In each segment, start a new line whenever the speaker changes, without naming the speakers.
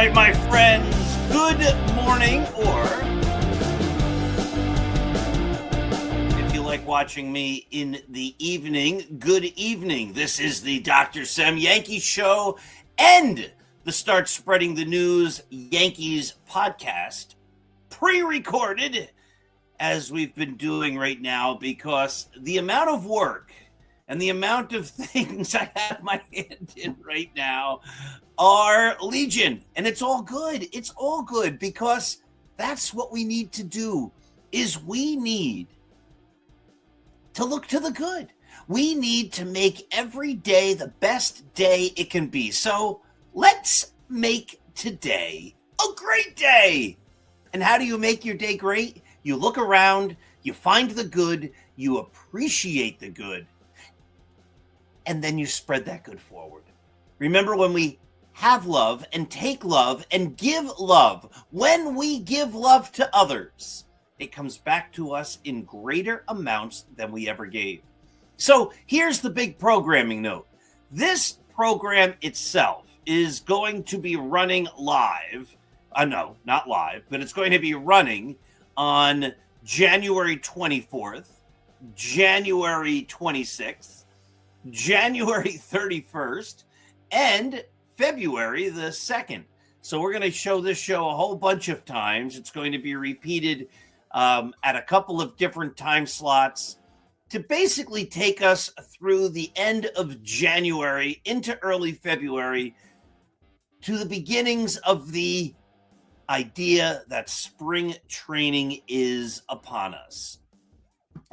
right, my friends, good morning, or if you like watching me in the evening, good evening. This is the Dr. Sem Yankees Show and the Start Spreading the News Yankees podcast, pre-recorded, as we've been doing right now, because the amount of work and the amount of things I have my hand in right now are legion. And it's all good. It's all good, because that's what we need to do, is we need to look to the good. We need to make every day the best day it can be. So let's make today a great day. And how do you make your day great? You look around, you find the good, you appreciate the good, and then you spread that good forward. Remember, when we have love and take love and give love, when we give love to others, it comes back to us in greater amounts than we ever gave. So here's the big programming note. This program itself is going to be running live. No, not live, but it's going to be running on January 24th, January 26th, January 31st, and February the 2nd. So we're going to show this show a whole bunch of times. It's going to be repeated at a couple of different time slots to basically take us through the end of January into early February, to the beginnings of the idea that spring training is upon us.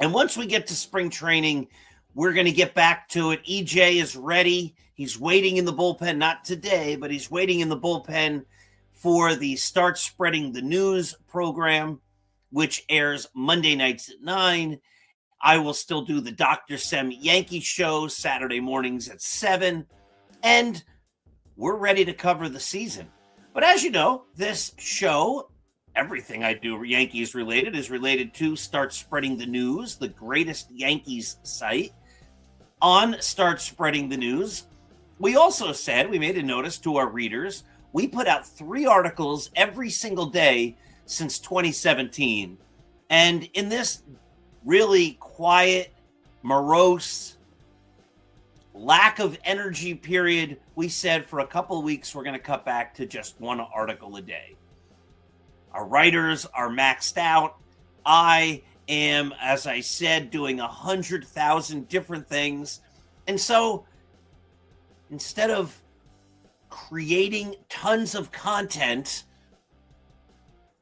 And once we get to spring training, we're going to get back to it. EJ is ready. He's waiting in the bullpen, not today, but he's waiting in the bullpen for the Start Spreading the News program, which airs Monday nights at 9. I will still do the Dr. Sem Yankees Show Saturday mornings at 7. And we're ready to cover the season. But as you know, this show, everything I do Yankees related, is related to Start Spreading the News, the greatest Yankees site. On Start Spreading the News, we also said, we made a notice to our readers, we put out 3 articles every single day since 2017. And in this really quiet, morose, lack of energy period, we said for a couple of weeks we're going to cut back to just 1 article a day. Our writers are maxed out. I am, as I said, doing 100,000 different things. And so instead of creating tons of content,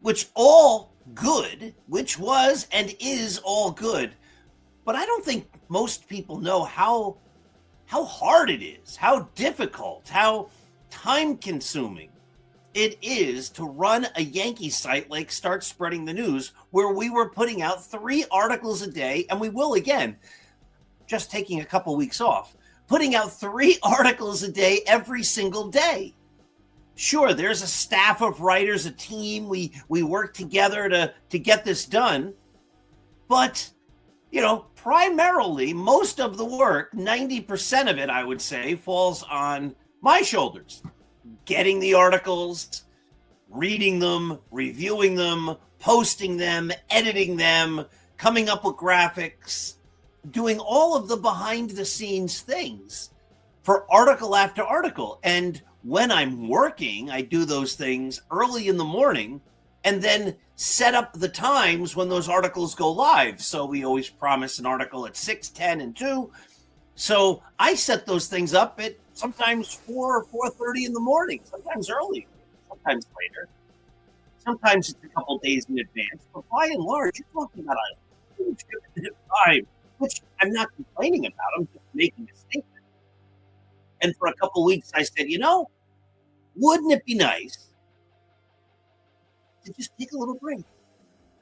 which all good, which was and is all good, but I don't think most people know how hard it is, how difficult, how time-consuming it is to run a Yankee site like Start Spreading the News, where we were putting out 3 articles a day, and we will again, just taking a couple weeks off, putting out 3 articles a day every single day. Sure, there's a staff of writers, a team. We work together to get this done, but primarily, most of the work, 90% of it, I would say, falls on my shoulders. Getting the articles, reading them, reviewing them, posting them, editing them, coming up with graphics, doing all of the behind-the-scenes things for article after article. And when I'm working, I do those things early in the morning and then set up the times when those articles go live. So we always promise an article at 6, 10, and 2. So I set those things up at sometimes 4 or 4:30 in the morning, sometimes early, sometimes later. Sometimes it's a couple days in advance. But by and large, you're talking about a huge commitment of time, which I'm not complaining about. I'm just making a statement. And for a couple weeks, I said, wouldn't it be nice to just take a little break?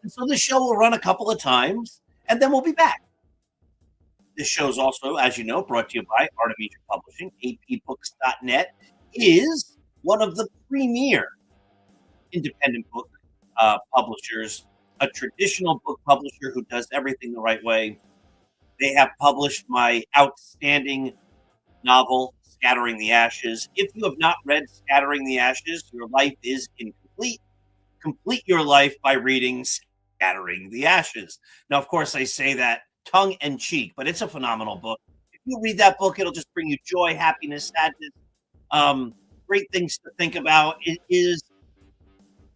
And so this show will run a couple of times, and then we'll be back. This show is also, as you know, brought to you by Artemisia Publishing. apbooks.net is one of the premier independent book publishers, a traditional book publisher who does everything the right way. They have published my outstanding novel, Scattering the Ashes. If you have not read Scattering the Ashes, your life is incomplete. Complete your life by reading Scattering the Ashes. Now, of course, I say that tongue in cheek, but it's a phenomenal book. If you read that book, it'll just bring you joy, happiness, sadness, um, great things to think about. It is,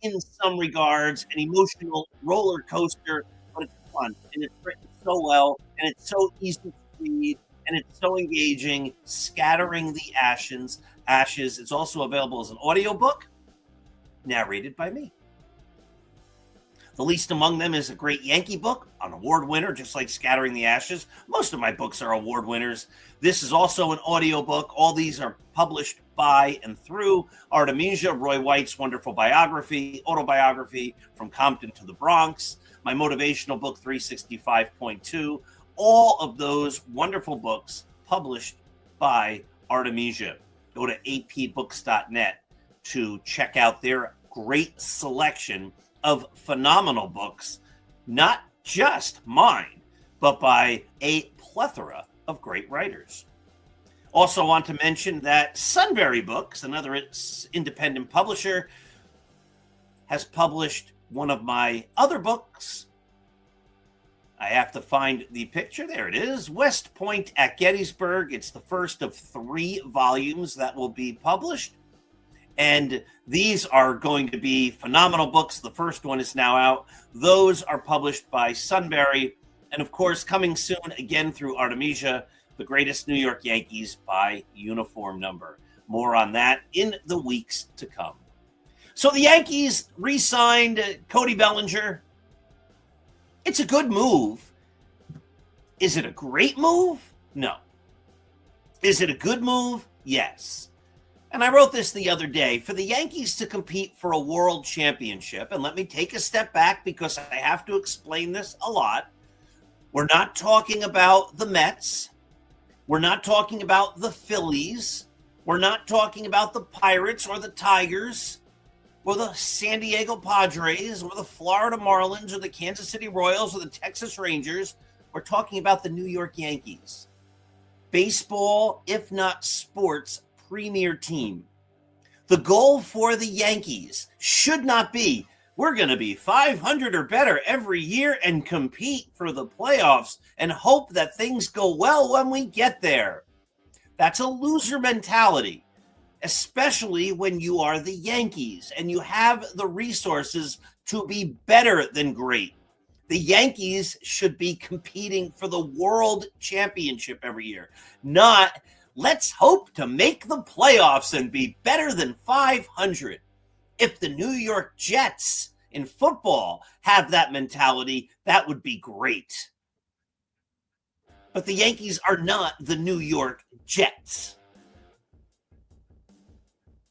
in some regards, an emotional roller coaster, but it's fun and it's written so well and it's so easy to read and it's so engaging. Scattering the Ashes. It's also available as an audiobook narrated by me. The least among them is a great Yankee book, an award winner, just like Scattering the Ashes. Most of my books are award winners. This is also an audiobook. All these are published by and through Artemisia, Roy White's wonderful autobiography, From Compton to the Bronx, my motivational book, 365.2. All of those wonderful books published by Artemisia. Go to apbooks.net to check out their great selection of phenomenal books, not just mine, but by a plethora of great writers. Also want to mention that Sunbury Books, another independent publisher, has published one of my other books. I have to find the picture. There it is. West Point at Gettysburg. It's the first of 3 volumes that will be published. And these are going to be phenomenal books. The first one is now out. Those are published by Sunbury. And of course, coming soon again through Artemisia, The Greatest New York Yankees by Uniform Number. More on that in the weeks to come. So the Yankees re-signed Cody Bellinger. It's a good move. Is it a great move? No. Is it a good move? Yes. And I wrote this the other day, for the Yankees to compete for a world championship, and let me take a step back because I have to explain this a lot. We're not talking about the Mets. We're not talking about the Phillies. We're not talking about the Pirates or the Tigers or the San Diego Padres or the Florida Marlins or the Kansas City Royals or the Texas Rangers. We're talking about the New York Yankees. Baseball, if not sports, premier team. The goal for the Yankees should not be, we're going to be 500 or better every year and compete for the playoffs and hope that things go well when we get there. That's a loser mentality, especially when you are the Yankees and you have the resources to be better than great. The Yankees should be competing for the world championship every year, not let's hope to make the playoffs and be better than 500. If the New York Jets in football have that mentality, that would be great. But the Yankees are not the New York Jets.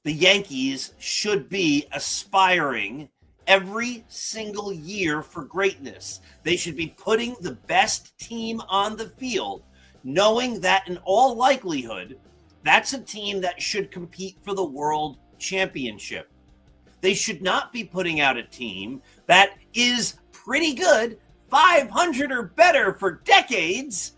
The Yankees should be aspiring every single year for greatness. They should be putting the best team on the field, knowing that in all likelihood, that's a team that should compete for the world championship. They should not be putting out a team that is pretty good, 500 or better for decades,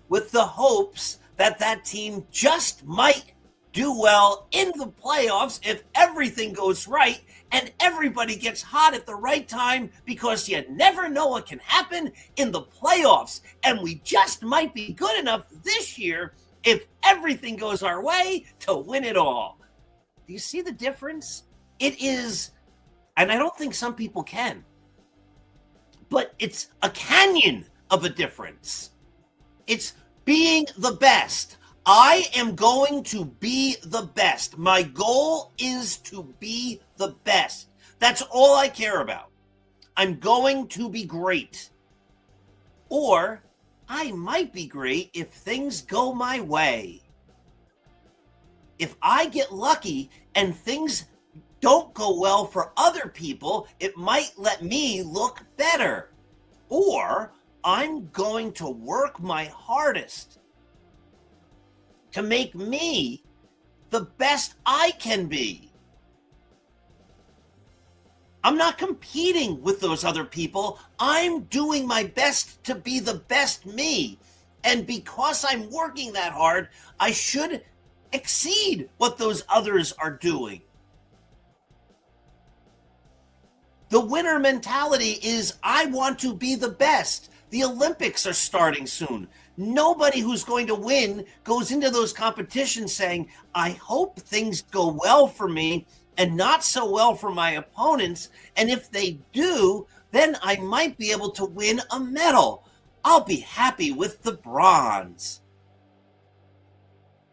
with the hopes that that team just might do well in the playoffs if everything goes right and everybody gets hot at the right time, because you never know what can happen in the playoffs. And we just might be good enough this year, if everything goes our way, to win it all. Do you see the difference? It is, and I don't think some people can, but it's a canyon of a difference. It's being the best. I am going to be the best. My goal is to be the best. That's all I care about. I'm going to be great. Or I might be great if things go my way. If I get lucky and things don't go well for other people, it might let me look better. Or I'm going to work my hardest to make me the best I can be. I'm not competing with those other people. I'm doing my best to be the best me. And because I'm working that hard, I should exceed what those others are doing. The winner mentality is, I want to be the best. The Olympics are starting soon. Nobody who's going to win goes into those competitions saying, I hope things go well for me and not so well for my opponents. And if they do, then I might be able to win a medal. I'll be happy with the bronze.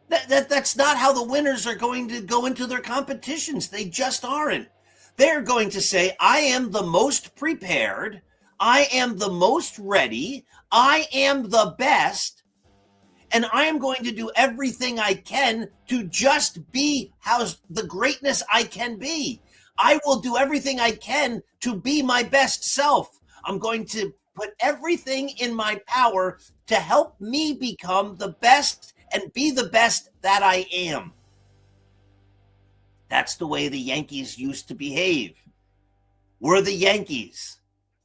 That's not how the winners are going to go into their competitions. They just aren't. They're going to say, I am the most prepared. I am the most ready. I am the best. And I am going to do everything I can to just be the greatness I can be. I will do everything I can to be my best self. I'm going to put everything in my power to help me become the best and be the best that I am. That's the way the Yankees used to behave. We're the Yankees.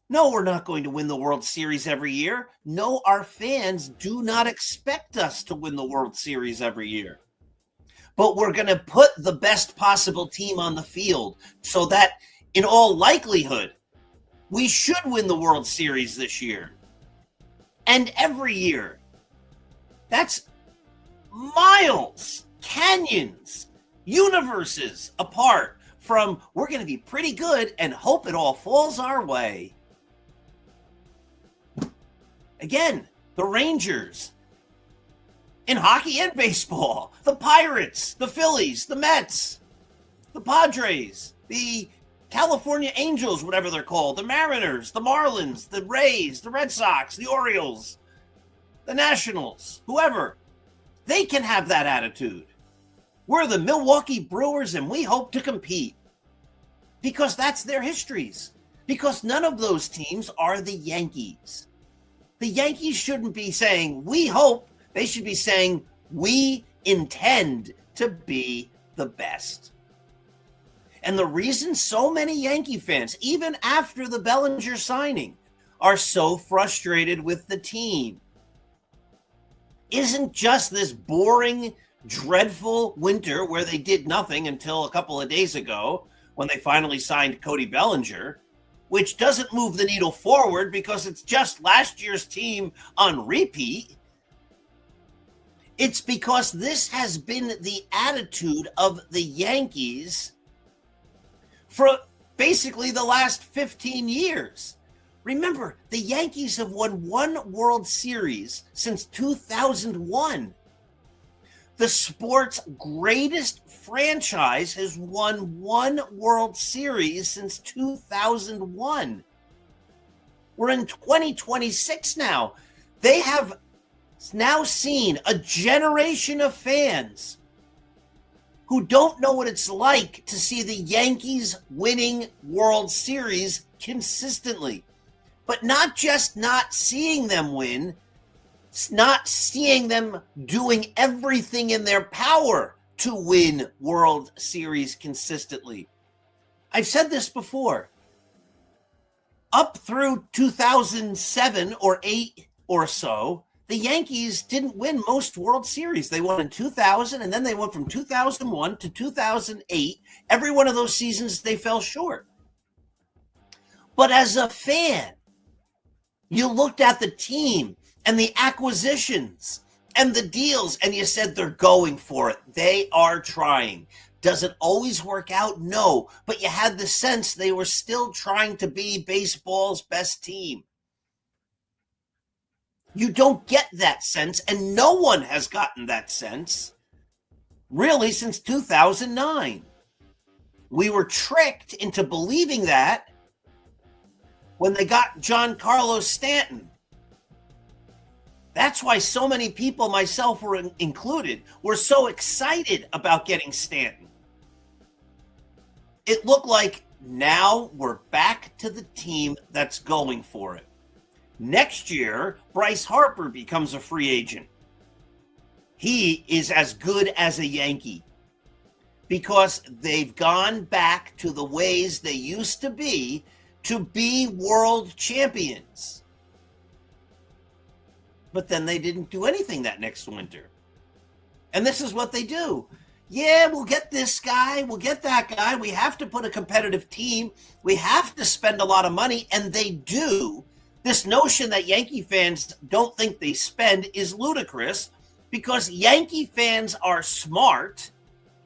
No, we're not going to win the World Series every year. No, our fans do not expect us to win the World Series every year. But we're going to put the best possible team on the field so that, in all likelihood, we should win the World Series this year. And every year. That's miles, canyons, universes apart from we're going to be pretty good and hope it all falls our way. Again, the Rangers in hockey and baseball, the Pirates, the Phillies, the Mets, the Padres, the California Angels, whatever they're called, the Mariners, the Marlins, the Rays, the Red Sox, the Orioles, the Nationals, whoever. They can have that attitude. We're the Milwaukee Brewers and we hope to compete. Because that's their histories. Because none of those teams are the Yankees. The Yankees shouldn't be saying, we hope. They should be saying, we intend to be the best. And the reason so many Yankee fans, even after the Bellinger signing, are so frustrated with the team isn't just this boring, dreadful winter where they did nothing until a couple of days ago when they finally signed Cody Bellinger, which doesn't move the needle forward because it's just last year's team on repeat. It's because this has been the attitude of the Yankees for basically the last 15 years. Remember, the Yankees have won one World Series since 2001. The sport's greatest franchise has won one World Series since 2001. We're in 2026 now. They have now seen a generation of fans who don't know what it's like to see the Yankees winning World Series consistently. But not just not seeing them win, not seeing them doing everything in their power to win World Series consistently. I've said this before. Up through 2007 or 8 or so, the Yankees didn't win most World Series. They won in 2000, and then they went from 2001 to 2008. Every one of those seasons, they fell short. But as a fan, you looked at the team and the acquisitions and the deals, and you said they're going for it. They are trying. Does it always work out? No. But you had the sense they were still trying to be baseball's best team. You don't get that sense, and no one has gotten that sense, really, since 2009. We were tricked into believing that when they got Giancarlo Stanton. That's why so many people, myself included, were so excited about getting Stanton. It looked like now we're back to the team that's going for it. Next year, Bryce Harper becomes a free agent. He is as good as a Yankee because they've gone back to the ways they used to be world champions. But then they didn't do anything that next winter. And this is what they do. Yeah, we'll get this guy, we'll get that guy. We have to put a competitive team. We have to spend a lot of money, and they do. This notion that Yankee fans don't think they spend is ludicrous because Yankee fans are smart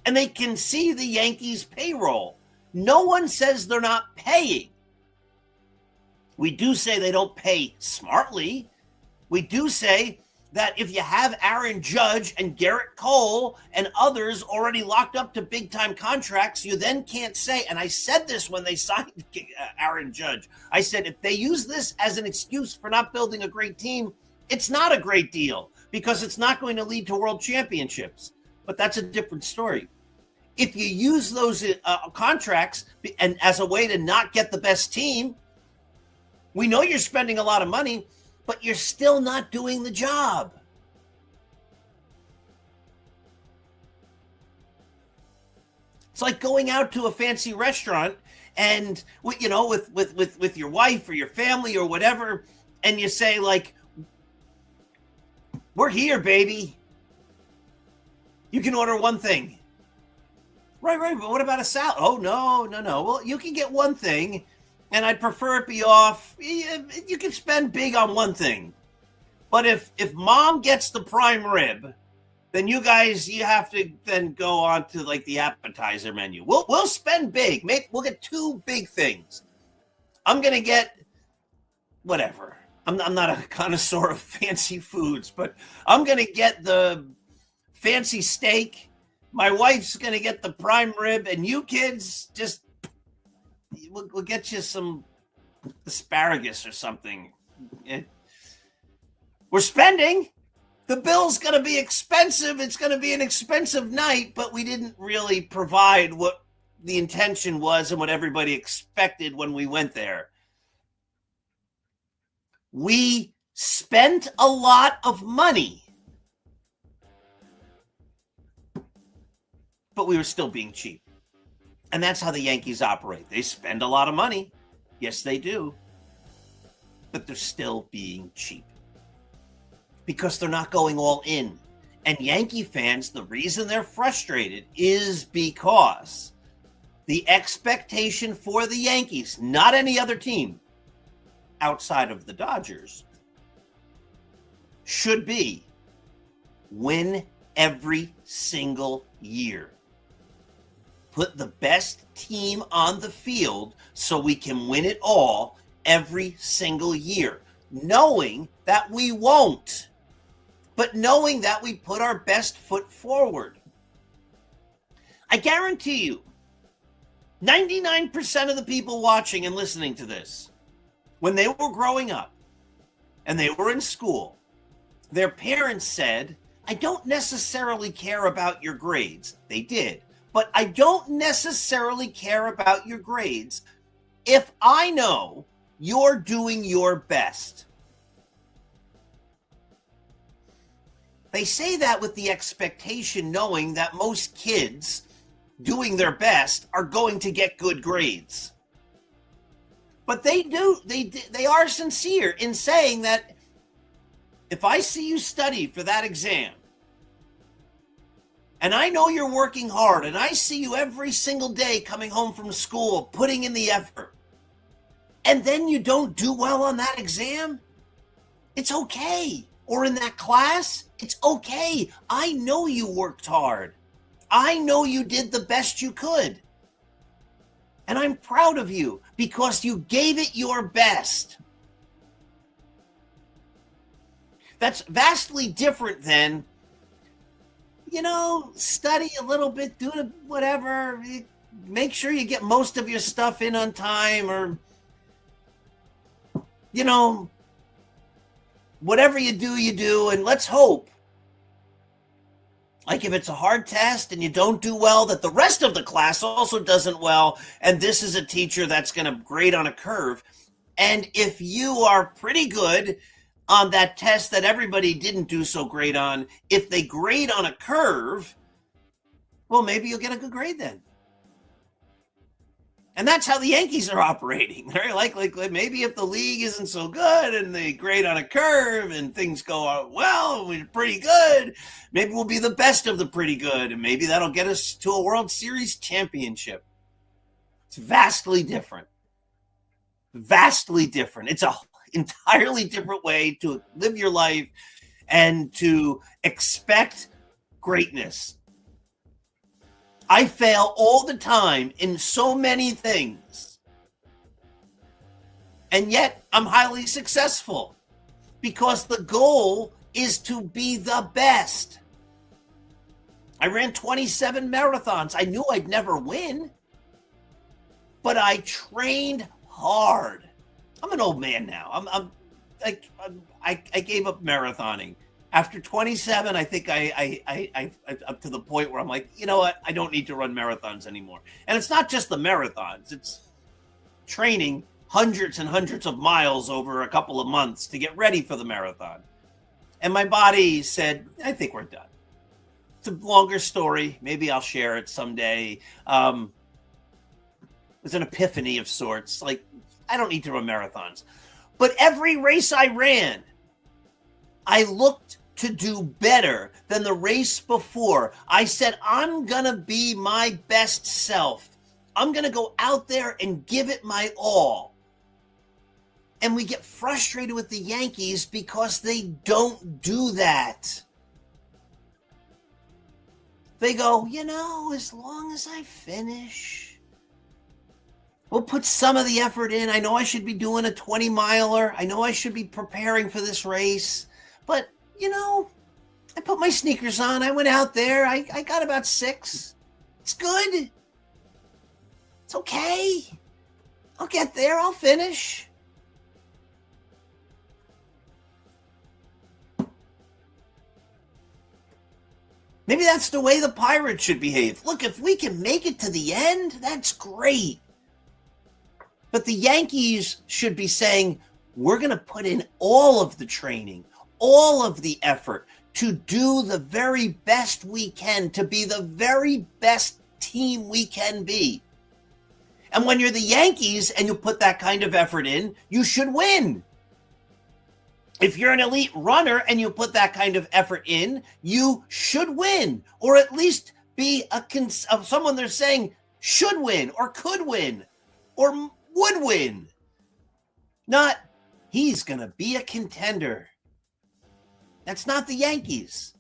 and they can see the Yankees' payroll. No one says they're not paying. We do say they don't pay smartly. We do say that if you have Aaron Judge and Garrett Cole and others already locked up to big-time contracts, you then can't say, and I said this when they signed Aaron Judge, I said if they use this as an excuse for not building a great team, it's not a great deal because it's not going to lead to world championships. But that's a different story. If you use those contracts and as a way to not get the best team, we know you're spending a lot of money, but you're still not doing the job. It's like going out to a fancy restaurant and, you know, with your wife or your family or whatever, and you say, like, we're here, baby. You can order one thing. Right, but what about a salad? Oh, no. Well, you can get one thing, and I'd prefer it be off. You can spend big on one thing. But if mom gets the prime rib, then you have to then go on to like the appetizer menu. We'll spend big. Maybe we'll get two big things. I'm going to get whatever. I'm not a connoisseur of fancy foods, but I'm going to get the fancy steak. My wife's going to get the prime rib, and you kids just we'll get you some asparagus or something. We're spending. The bill's going to be expensive. It's going to be an expensive night, but we didn't really provide what the intention was and what everybody expected when we went there. We spent a lot of money, but we were still being cheap. And that's how the Yankees operate. They spend a lot of money. Yes, they do. But they're still being cheap because they're not going all in. And Yankee fans, the reason they're frustrated is because the expectation for the Yankees, not any other team outside of the Dodgers, should be win every single year. Put the best team on the field so we can win it all every single year, knowing that we won't, but knowing that we put our best foot forward. I guarantee you, 99% of the people watching and listening to this, when they were growing up and they were in school, their parents said, I don't necessarily care about your grades. They did. But I don't necessarily care about your grades if I know you're doing your best. They say that with the expectation knowing that most kids doing their best are going to get good grades. But they are sincere in saying that if I see you study for that exam, and I know you're working hard, and I see you every single day coming home from school, putting in the effort, and then you don't do well on that exam, it's okay. Or in that class, it's okay. I know you worked hard. I know you did the best you could. And I'm proud of you because you gave it your best. That's vastly different than, study a little bit, do whatever, make sure you get most of your stuff in on time, or, whatever you do, and let's hope, like if it's a hard test and you don't do well, that the rest of the class also doesn't well, and this is a teacher that's going to grade on a curve. And if you are pretty good on that test that everybody didn't do so great on, if they grade on a curve, well, maybe you'll get a good grade then. And that's how the Yankees are operating. They're like maybe if the league isn't so good and they grade on a curve and things go out well, we're pretty good, maybe we'll be the best of the pretty good, and maybe that'll get us to a World Series championship. It's vastly different. Vastly different. It's a entirely different way to live your life and to expect greatness. I fail all the time in so many things. And yet I'm highly successful because the goal is to be the best. I ran 27 marathons. I knew I'd never win, but I trained hard. I'm an old man now. I gave up marathoning. After 27, I think I up to the point where I'm like, you know what? I don't need to run marathons anymore. And it's not just the marathons. It's training hundreds and hundreds of miles over a couple of months to get ready for the marathon. And my body said, I think we're done. It's a longer story. Maybe I'll share it someday. It was an epiphany of sorts. Like, I don't need to run marathons. But every race I ran, I looked to do better than the race before. I said, I'm going to be my best self. I'm going to go out there and give it my all. And we get frustrated with the Yankees because they don't do that. They go, as long as I finish, we'll put some of the effort in. I know I should be doing a 20-miler. I know I should be preparing for this race. But, I put my sneakers on. I went out there. I got about 6. It's good. It's okay. I'll get there. I'll finish. Maybe that's the way the Pirates should behave. Look, if we can make it to the end, that's great. But the Yankees should be saying, we're going to put in all of the training, all of the effort to do the very best we can, to be the very best team we can be. And when you're the Yankees and you put that kind of effort in, you should win. If you're an elite runner and you put that kind of effort in, you should win, or at least be someone they're saying should win or could win or would win. Not, he's going to be a contender. That's not the Yankees.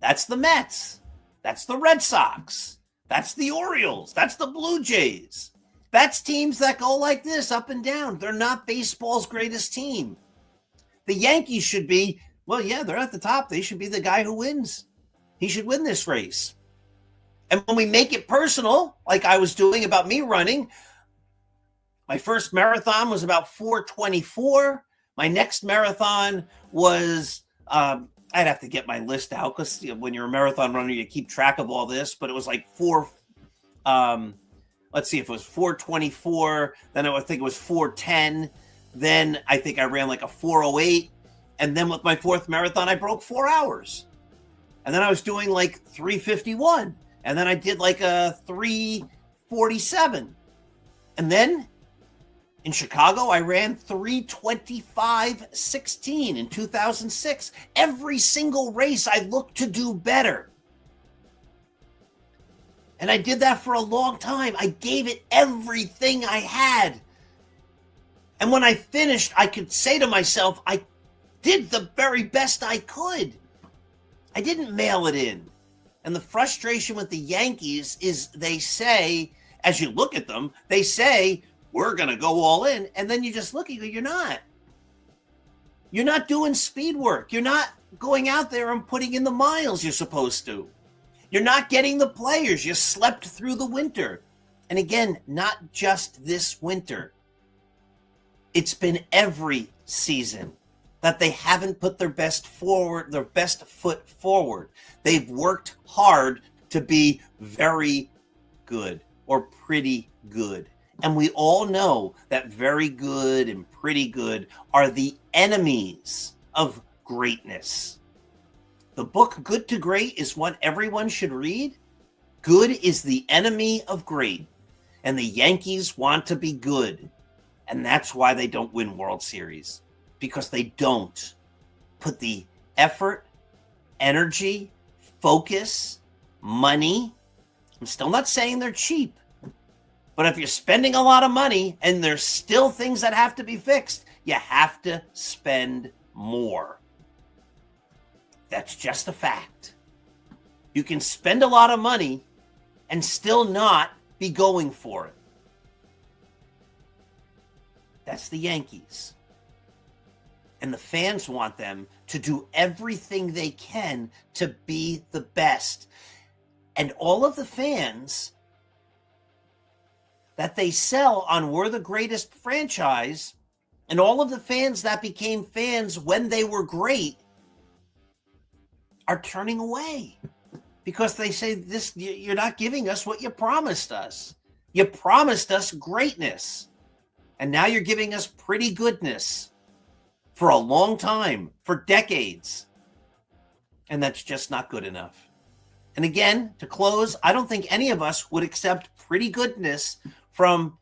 That's the Mets. That's the Red Sox. That's the Orioles. That's the Blue Jays. That's teams that go like this, up and down. They're not baseball's greatest team. The Yankees should be, they're at the top. They should be the guy who wins. He should win this race. And when we make it personal, like I was doing about me running, my first marathon was about 4:24. My next marathon was, I'd have to get my list out because when you're a marathon runner, you keep track of all this, but it was like let's see if it was 4:24. Then I think it was 4:10. Then I think I ran like a 4:08. And then with my fourth marathon, I broke 4 hours. And then I was doing like 3:51. And then I did like a 3:47. And then in Chicago, I ran 3:25:16 in 2006. Every single race, I looked to do better. And I did that for a long time. I gave it everything I had. And when I finished, I could say to myself, I did the very best I could. I didn't mail it in. And the frustration with the Yankees is they say, as you look at them, they say, we're going to go all in. And then you just look at you, you're not. You're not doing speed work. You're not going out there and putting in the miles you're supposed to. You're not getting the players. You slept through the winter. And again, not just this winter. It's been every season that they haven't put their best foot forward. They've worked hard to be very good or pretty good. And we all know that very good and pretty good are the enemies of greatness. The book Good to Great is one everyone should read. Good is the enemy of great. And the Yankees want to be good. And that's why they don't win World Series, because they don't put the effort, energy, focus, money. I'm still not saying they're cheap, but if you're spending a lot of money and there's still things that have to be fixed, you have to spend more. That's just a fact. You can spend a lot of money and still not be going for it. That's the Yankees. And the fans want them to do everything they can to be the best. And all of the fans that they sell on We're the Greatest franchise, and all of the fans that became fans when they were great, are turning away because they say, "This, you're not giving us what you promised us. You promised us greatness, and now you're giving us pretty goodness for a long time, for decades." And that's just not good enough. And again, to close, I don't think any of us would accept pretty goodness from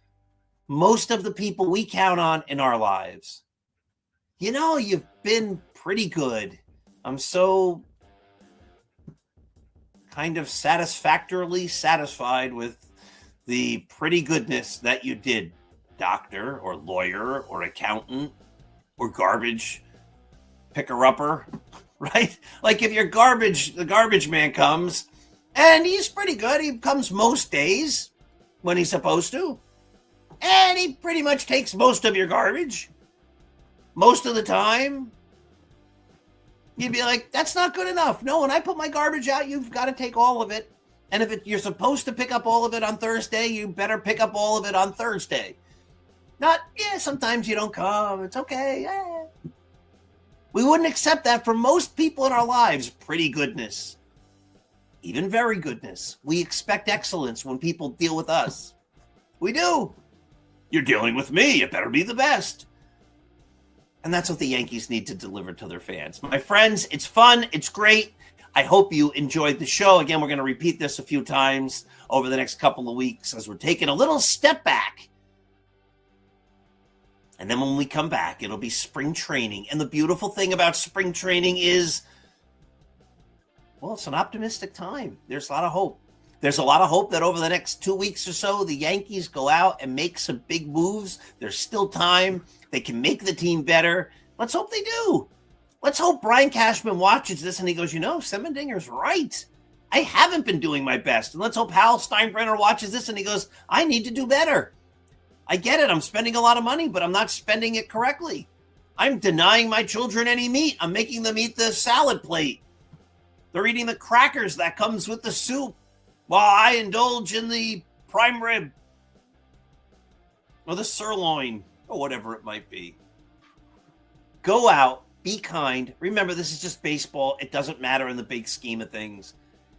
most of the people we count on in our lives. You know, you've been pretty good. I'm so kind of satisfactorily satisfied with the pretty goodness that you did, doctor or lawyer or accountant or garbage picker-upper, right? Like if you're garbage, the garbage man comes and he's pretty good. He comes most days when he's supposed to. And he pretty much takes most of your garbage most of the time. You'd be like, that's not good enough. No, when I put my garbage out, you've got to take all of it. And if you're supposed to pick up all of it on Thursday, you better pick up all of it on Thursday. Not, sometimes you don't come. It's okay. Yeah. We wouldn't accept that from most people in our lives. Pretty goodness. Even very goodness. We expect excellence when people deal with us. We do. You're dealing with me. You better be the best. And that's what the Yankees need to deliver to their fans. My friends, it's fun. It's great. I hope you enjoyed the show. Again, we're going to repeat this a few times over the next couple of weeks as we're taking a little step back. And then when we come back, it'll be spring training. And the beautiful thing about spring training is, well, it's an optimistic time. There's a lot of hope. There's a lot of hope that over the next 2 weeks or so, the Yankees go out and make some big moves. There's still time. They can make the team better. Let's hope they do. Let's hope Brian Cashman watches this and he goes, Semendinger's right. I haven't been doing my best. And let's hope Hal Steinbrenner watches this and he goes, I need to do better. I get it. I'm spending a lot of money, but I'm not spending it correctly. I'm denying my children any meat. I'm making them eat the salad plate. They're eating the crackers that comes with the soup while I indulge in the prime rib or the sirloin or whatever it might be. Go out, be kind. Remember, this is just baseball. It doesn't matter in the big scheme of things.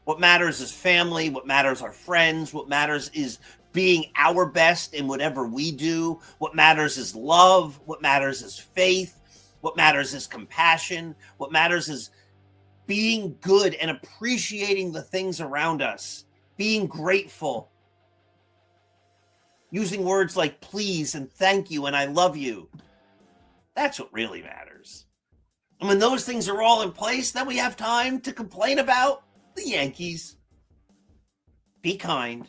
What matters is family. What matters are friends. What matters is being our best in whatever we do. What matters is love. What matters is faith. What matters is compassion. What matters is being good and appreciating the things around us. Being grateful. Using words like please and thank you and I love you. That's what really matters. And when those things are all in place, then we have time to complain about the Yankees. Be kind.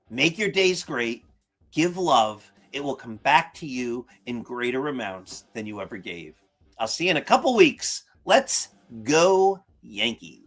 Make your days great. Give love. It will come back to you in greater amounts than you ever gave. I'll see you in a couple weeks. Let's go Yankees.